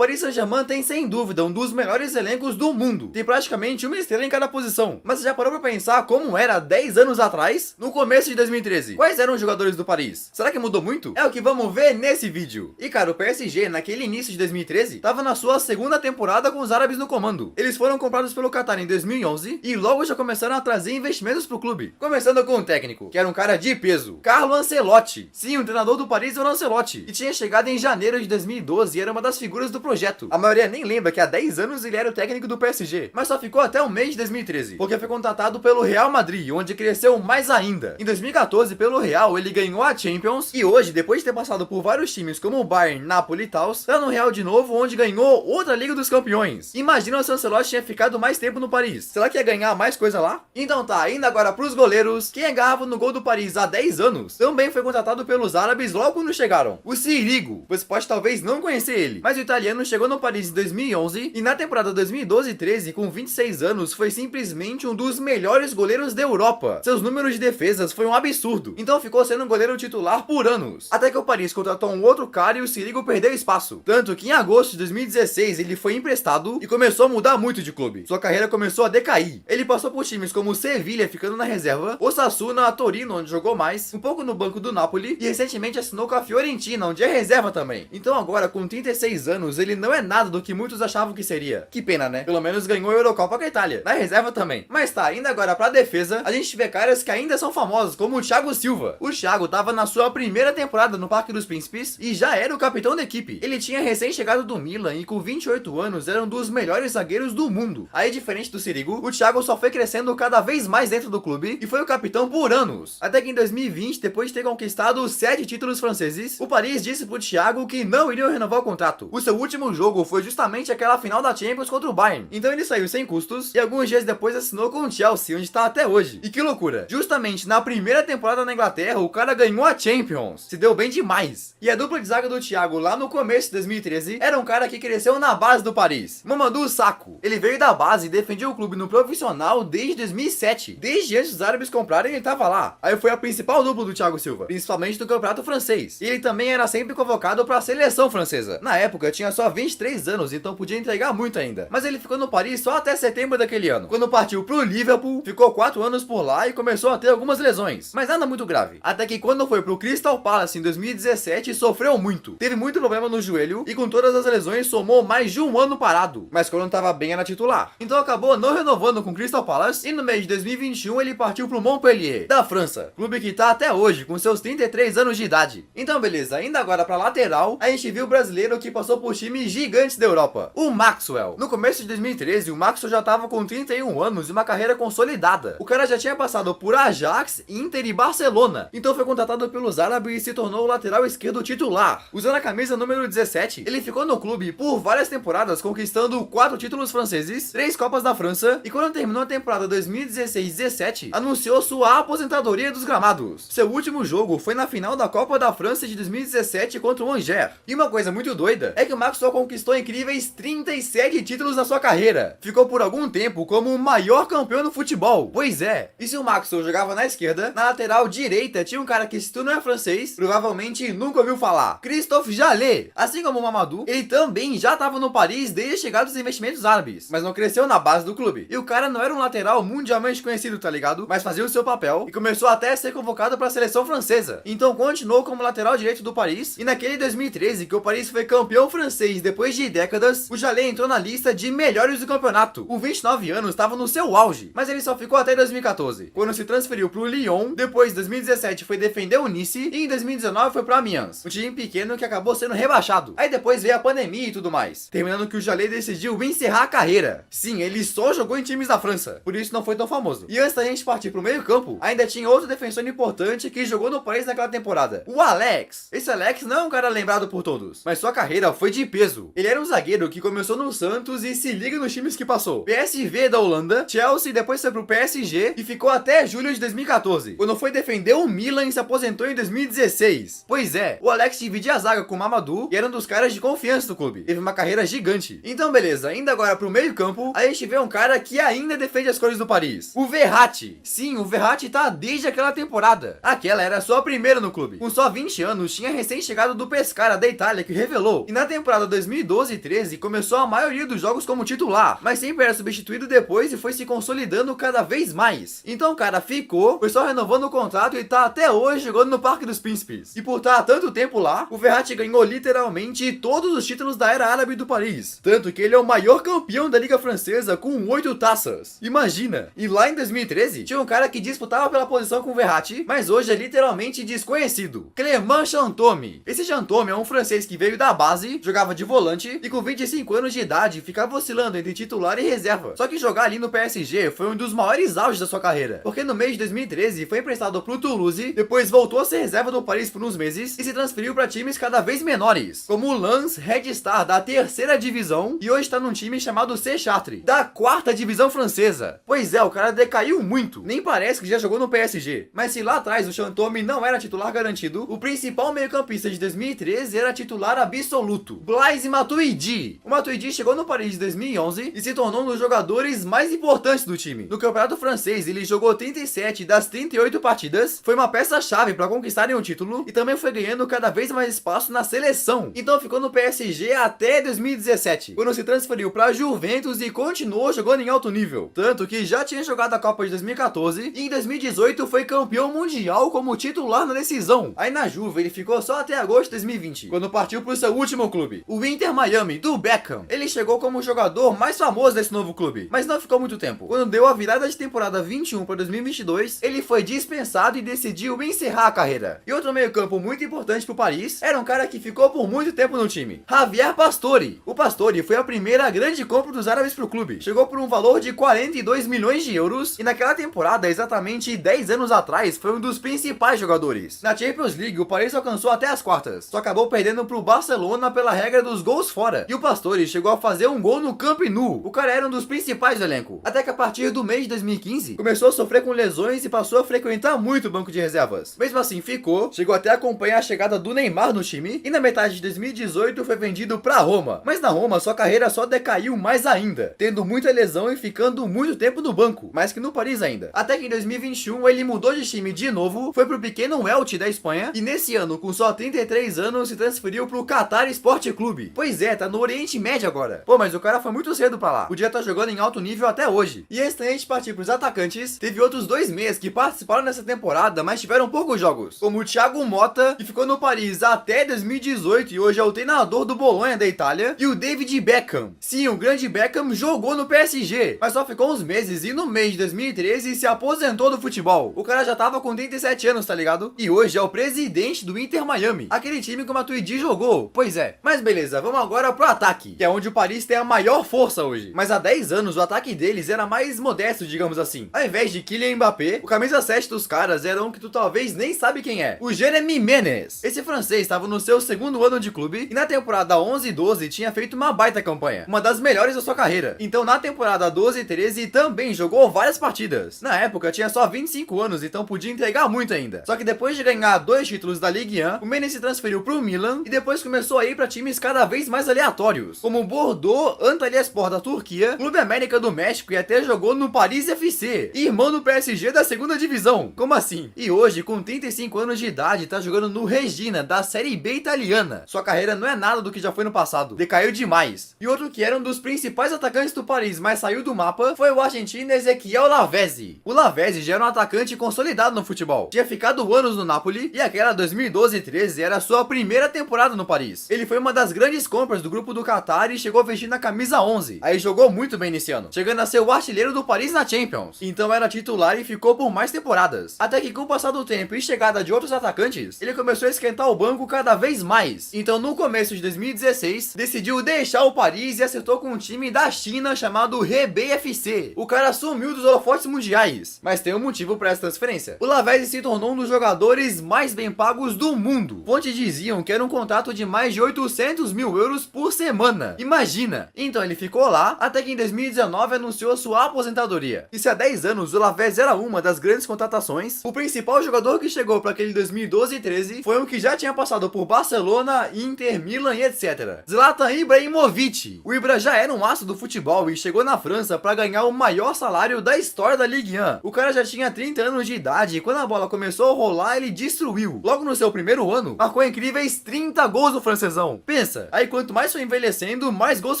Paris Saint-Germain tem sem dúvida um dos melhores elencos do mundo. Tem praticamente uma estrela em cada posição. Mas você já parou pra pensar como era 10 anos atrás, no começo de 2013? Quais eram os jogadores do Paris? Será que mudou muito? É o que vamos ver nesse vídeo. E cara, o PSG, naquele início de 2013, tava na sua segunda temporada com os árabes no comando. Eles foram comprados pelo Qatar em 2011 e logo já começaram a trazer investimentos pro clube. Começando com o técnico, que era um cara de peso, Carlo Ancelotti. Sim, o treinador do Paris era o Ancelotti, que tinha chegado em janeiro de 2012 e era uma das figuras do projeto. A maioria nem lembra que há 10 anos ele era o técnico do PSG, mas só ficou até o mês de 2013, porque foi contratado pelo Real Madrid, onde cresceu mais ainda. Em 2014, pelo Real, ele ganhou a Champions e hoje, depois de ter passado por vários times como o Bayern, Napoli e tal, tá no Real de novo, onde ganhou outra Liga dos Campeões. Imagina se o Ancelotti tinha ficado mais tempo no Paris. Será que ia ganhar mais coisa lá? Então tá, indo agora pros goleiros. Quem agarrava no gol do Paris há 10 anos também foi contratado pelos árabes logo quando chegaram. O Sirigu, você pode talvez não conhecer ele, mas o italiano chegou no Paris em 2011 e na temporada 2012-13, com 26 anos, foi simplesmente um dos melhores goleiros da Europa. Seus números de defesas foi um absurdo, então ficou sendo um goleiro titular por anos. Até que o Paris contratou um outro cara e o Sirigu perdeu espaço. Tanto que em agosto de 2016 ele foi emprestado e começou a mudar muito de clube. Sua carreira começou a decair. Ele passou por times como o Sevilha, ficando na reserva, o Osasuna, a Torino, onde jogou mais, um pouco no banco do Napoli e recentemente assinou com a Fiorentina, onde é reserva também. Então agora, com 36 anos, ele não é nada do que muitos achavam que seria. Que pena, né? Pelo menos ganhou a Eurocopa com a Itália, na reserva também. Mas tá, indo agora pra defesa, a gente vê caras que ainda são famosos, como o Thiago Silva. O Thiago tava na sua primeira temporada no Parque dos Príncipes e já era o capitão da equipe. Ele tinha recém-chegado do Milan e com 28 anos era um dos melhores zagueiros do mundo. Aí, diferente do Sirigu, o Thiago só foi crescendo cada vez mais dentro do clube e foi o capitão por anos. Até que em 2020, depois de ter conquistado 7 títulos franceses, o Paris disse pro Thiago que não iriam renovar o contrato. O seu último jogo foi justamente aquela final da Champions contra o Bayern. Então ele saiu sem custos e alguns dias depois assinou com o Chelsea, onde está até hoje. E que loucura! Justamente na primeira temporada na Inglaterra, o cara ganhou a Champions. Se deu bem demais. E a dupla de zaga do Thiago lá no começo de 2013 era um cara que cresceu na base do Paris, Mamadou Sakho. Ele veio da base e defendeu o clube no profissional desde 2007. Desde antes dos árabes comprarem, ele tava lá. Aí foi a principal dupla do Thiago Silva, principalmente do campeonato francês. E ele também era sempre convocado para a seleção francesa. Na época tinha só 23 anos, então podia entregar muito ainda. Mas ele ficou no Paris só até setembro daquele ano. Quando partiu pro Liverpool, ficou 4 anos por lá e começou a ter algumas lesões, mas nada muito grave. Até que quando foi pro Crystal Palace em 2017, sofreu muito. Teve muito problema no joelho e com todas as lesões somou mais de um ano parado. Mas quando tava bem era titular. Então acabou não renovando com o Crystal Palace e no mês de 2021 ele partiu pro Montpellier, da França. Clube que tá até hoje, com seus 33 anos de idade. Então beleza, indo agora pra lateral, a gente viu o brasileiro que passou por times gigantes da Europa, o Maxwell. No começo de 2013, o Maxwell já tava com 31 anos e uma carreira consolidada. O cara já tinha passado por Ajax, Inter e Barcelona. Então foi contratado pelos árabes e se tornou o lateral esquerdo titular. Usando a camisa número 17, ele ficou no clube por várias temporadas, conquistando 4 títulos franceses, 3 Copas da França e quando terminou a temporada 2016-17, anunciou sua aposentadoria dos gramados. Seu último jogo foi na final da Copa da França de 2017 contra o Angers. E uma coisa muito doida é que o Maxwell conquistou incríveis 37 títulos na sua carreira. Ficou por algum tempo como o maior campeão do futebol. Pois é. E se o Maxwell jogava na esquerda, na lateral direita tinha um cara que, se tu não é francês, provavelmente nunca ouviu falar. Christophe Jallet. Assim como o Mamadou, ele também já estava no Paris desde a chegada dos investimentos árabes, mas não cresceu na base do clube. E o cara não era um lateral mundialmente conhecido, tá ligado? Mas fazia o seu papel e começou até a ser convocado para a seleção francesa. Então continuou como lateral direito do Paris e naquele 2013 que o Paris foi campeão francês depois de décadas, o Jallet entrou na lista de melhores do campeonato. Com 29 anos estava no seu auge, mas ele só ficou até 2014, quando se transferiu pro Lyon. Depois, em 2017 foi defender o Nice e em 2019 foi pro Amiens, um time pequeno que acabou sendo rebaixado. Aí depois veio a pandemia e tudo mais, terminando que o Jallet decidiu encerrar a carreira. Sim, ele só jogou em times da França, por isso não foi tão famoso. E antes da gente partir pro meio campo, ainda tinha outro defensor importante que jogou no Paris naquela temporada, o Alex. Esse Alex não é um cara lembrado por todos, mas sua carreira foi de peso. Ele era um zagueiro que começou no Santos e se liga nos times que passou: PSV da Holanda, Chelsea, depois foi pro PSG e ficou até julho de 2014, quando foi defender o Milan e se aposentou em 2016. Pois é, o Alex dividia a zaga com o Mamadou e era um dos caras de confiança do clube. Teve uma carreira gigante. Então beleza, indo agora pro meio campo, a gente vê um cara que ainda defende as cores do Paris, o Verratti. Sim, o Verratti tá desde aquela temporada. Aquela era só a primeira no clube. Com só 20 anos, tinha recém chegado do Pescara da Itália, que revelou. E na temporada 2012 e 13 começou a maioria dos jogos como titular, mas sempre era substituído depois e foi se consolidando cada vez mais. Então o cara ficou, foi só renovando o contrato e tá até hoje jogando no Parque dos Príncipes. E por estar há tanto tempo lá, o Verratti ganhou literalmente todos os títulos da era árabe do Paris. Tanto que ele é o maior campeão da Liga Francesa com 8 taças. Imagina! E lá em 2013, tinha um cara que disputava pela posição com o Verratti, mas hoje é literalmente desconhecido. Clément Chantôme. Esse Chantôme é um francês que veio da base, jogava de volante e com 25 anos de idade ficava oscilando entre titular e reserva. Só que jogar ali no PSG foi um dos maiores auges da sua carreira, porque no mês de 2013 foi emprestado pro Toulouse, depois voltou a ser reserva do Paris por uns meses e se transferiu para times cada vez menores, como o Lens Red Star da terceira divisão e hoje está num time chamado Séchâtres, da quarta divisão francesa. Pois é, o cara decaiu muito, nem parece que já jogou no PSG. Mas se lá atrás o Chantôme não era titular garantido, o principal meio-campista de 2013 era titular absoluto, Blaise Matuidi. O Matuidi chegou no Paris em 2011 e se tornou um dos jogadores mais importantes do time. No campeonato francês, ele jogou 37 das 38 partidas, foi uma peça-chave para conquistarem o título e também foi ganhando cada vez mais espaço na seleção. Então ficou no PSG até 2017, quando se transferiu para Juventus e continuou jogando em alto nível. Tanto que já tinha jogado a Copa de 2014 e em 2018 foi campeão mundial como titular na decisão. Aí na Juve ele ficou só até agosto de 2020, quando partiu para o seu último clube, o Inter Miami, do Beckham. Ele chegou como o jogador mais famoso desse novo clube, mas não ficou muito tempo. Quando deu a virada de temporada 21 para 2022, ele foi dispensado e decidiu encerrar a carreira. E outro meio-campo muito importante para o Paris era um cara que ficou por muito tempo no time, Javier Pastore. O Pastore foi a primeira grande compra dos árabes para o clube. Chegou por um valor de 42 milhões de euros e naquela temporada, exatamente 10 anos atrás, foi um dos principais jogadores. Na Champions League, o Paris alcançou até as quartas, só acabou perdendo para o Barcelona pela regra dos gols fora. E o Pastore chegou a fazer um gol no Camp Nou. O cara era um dos principais do elenco. Até que a partir do mês de 2015, começou a sofrer com lesões e passou a frequentar muito o banco de reservas. Mesmo assim, ficou, chegou até a acompanhar a chegada do Neymar no time e na metade de 2018 foi vendido para Roma. Mas na Roma, sua carreira só decaiu mais ainda, tendo muita lesão e ficando muito tempo no banco, mais que no Paris ainda. Até que em 2021 ele mudou de time de novo, foi pro pequeno Elche da Espanha e nesse ano, com só 33 anos, se transferiu pro Qatar Sport Clube. Pois é, tá no Oriente Médio agora. Pô, mas o cara foi muito cedo pra lá. Podia estar jogando em alto nível até hoje. E antes da gente partir pros atacantes, teve outros 2 meias que participaram nessa temporada, mas tiveram poucos jogos, como o Thiago Motta, que ficou no Paris até 2018 e hoje é o treinador do Bolonha da Itália, e o David Beckham. Sim, o grande Beckham jogou no PSG, mas só ficou uns meses e no mês de 2013 se aposentou do futebol. O cara já tava com 37 anos, tá ligado? E hoje é o presidente do Inter Miami, aquele time que o Matuidi jogou. Pois é. Mas beleza, vamos agora pro ataque, que é onde o Paris tem a maior força hoje. Mas há 10 anos o ataque deles era mais modesto, digamos assim. Ao invés de Kylian Mbappé, o camisa 7 dos caras era um que tu talvez nem sabe quem é, o Jérémy Ménez. Esse francês estava no seu segundo ano de clube e na temporada 11 e 12 tinha feito uma baita campanha, uma das melhores da sua carreira. Então na temporada 12 e 13 também jogou várias partidas. Na época tinha só 25 anos, então podia entregar muito ainda. Só que depois de ganhar 2 títulos da Ligue 1, o Ménez se transferiu pro Milan e depois começou a ir para times cada vez mais aleatórios, como Bordeaux, Antalyaspor da Turquia, Clube América do México e até jogou no Paris FC, irmão do PSG da segunda divisão. Como assim? E hoje, com 35 anos de idade, tá jogando no Regina, da Série B italiana. Sua carreira não é nada do que já foi no passado, decaiu demais. E outro que era um dos principais atacantes do Paris, mas saiu do mapa, foi o argentino Ezequiel Lavezzi. O Lavezzi já era um atacante consolidado no futebol, tinha ficado anos no Napoli e aquela 2012-13 era a sua primeira temporada no Paris. Ele foi uma das grandes compras do grupo do Qatar e chegou vestindo a camisa 11. Aí jogou muito bem nesse ano, chegando a ser o artilheiro do Paris na Champions. Então era titular e ficou por mais temporadas. Até que com o passar do tempo e chegada de outros atacantes, ele começou a esquentar o banco cada vez mais. Então no começo de 2016, decidiu deixar o Paris e acertou com um time da China chamado RBFC. O cara sumiu dos holofotes mundiais, mas tem um motivo para essa transferência. O Lavezzi se tornou um dos jogadores mais bem pagos do mundo. Fontes diziam que era um contrato de mais de 800 mil euros por semana. Imagina! Então ele ficou lá, até que em 2019 anunciou sua aposentadoria. E se há 10 anos o Lavezzi era uma das grandes contratações, o principal jogador que chegou para aquele 2012 e 13 foi um que já tinha passado por Barcelona, Inter, Milan e etc. Zlatan Ibrahimovic. O Ibra já era um aço do futebol e chegou na França para ganhar o maior salário da história da Ligue 1. O cara já tinha 30 anos de idade e quando a bola começou a rolar ele destruiu. Logo no seu primeiro ano, marcou incríveis 30 gols no francesão. Pensa, cabeça. Aí quanto mais foi envelhecendo, mais gols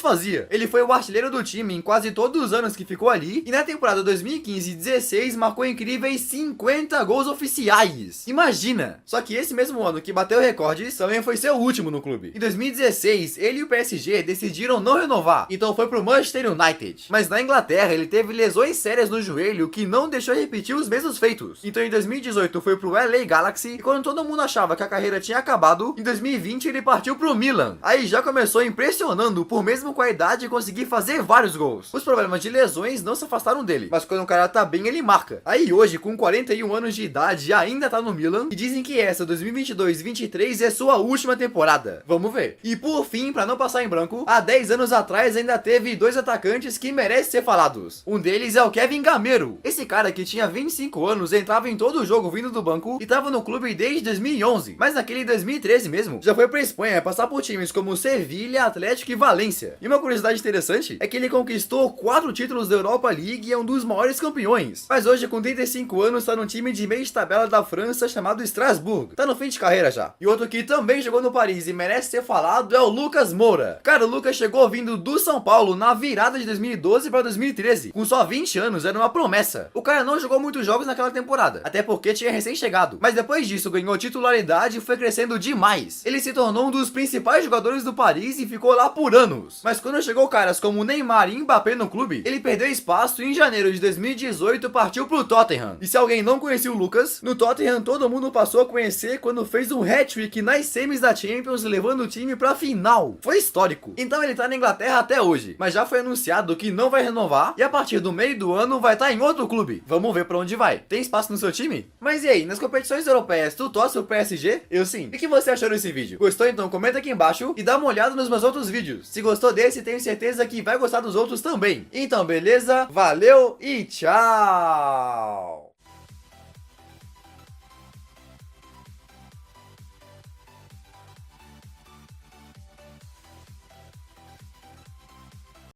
fazia. Ele foi o artilheiro do time em quase todos os anos que ficou ali, e na temporada 2015-16 marcou incríveis 50 gols oficiais. Imagina! Só que esse mesmo ano que bateu recordes, também foi seu último no clube. Em 2016, ele e o PSG decidiram não renovar, então foi pro Manchester United. Mas na Inglaterra, ele teve lesões sérias no joelho que não deixou repetir os mesmos feitos. Então em 2018 foi pro LA Galaxy, e quando todo mundo achava que a carreira tinha acabado, em 2020 ele partiu pro Milan. Aí já começou impressionando por mesmo com a idade conseguir fazer vários gols. Os problemas de lesões não se afastaram dele, mas quando o cara tá bem, ele marca. Aí hoje, com 41 anos de idade, ainda tá no Milan, e dizem que essa 2022-23 é sua última temporada. Vamos ver. E por fim, pra não passar em branco, há 10 anos atrás ainda teve dois atacantes que merecem ser falados. Um deles é o Kevin Gameiro. Esse cara que tinha 25 anos entrava em todo jogo vindo do banco e tava no clube desde 2011, mas naquele 2013 mesmo, já foi pra Espanha passar por times como Sevilha, Atlético e Valência. E uma curiosidade interessante é que ele conquistou 4 títulos da Europa League e é um dos maiores campeões. Mas hoje, com 35 anos, tá num time de meio de tabela da França chamado Strasbourg. Tá no fim de carreira já. E outro que também jogou no Paris e merece ser falado é o Lucas Moura. Cara, o Lucas chegou vindo do São Paulo na virada de 2012 para 2013. Com só 20 anos, era uma promessa. O cara não jogou muitos jogos naquela temporada, até porque tinha recém-chegado. Mas depois disso, ganhou titularidade e foi crescendo demais. Ele se tornou um dos principais jogadores do Paris e ficou lá por anos. Mas quando chegou caras como Neymar e Mbappé no clube, ele perdeu espaço e em janeiro de 2018 partiu pro Tottenham. E se alguém não conhecia o Lucas, no Tottenham todo mundo passou a conhecer quando fez um hat-trick nas semis da Champions, levando o time pra final. Foi histórico. Então ele tá na Inglaterra até hoje, mas já foi anunciado que não vai renovar e a partir do meio do ano vai estar em outro clube. Vamos ver pra onde vai. Tem espaço no seu time? Mas e aí, nas competições europeias, tu torce o PSG? Eu sim. E o que você achou desse vídeo? Gostou? Então comenta aqui embaixo e dá uma olhada nos meus outros vídeos. Se gostou desse, tenho certeza que vai gostar dos outros também. Então beleza? Valeu e tchau!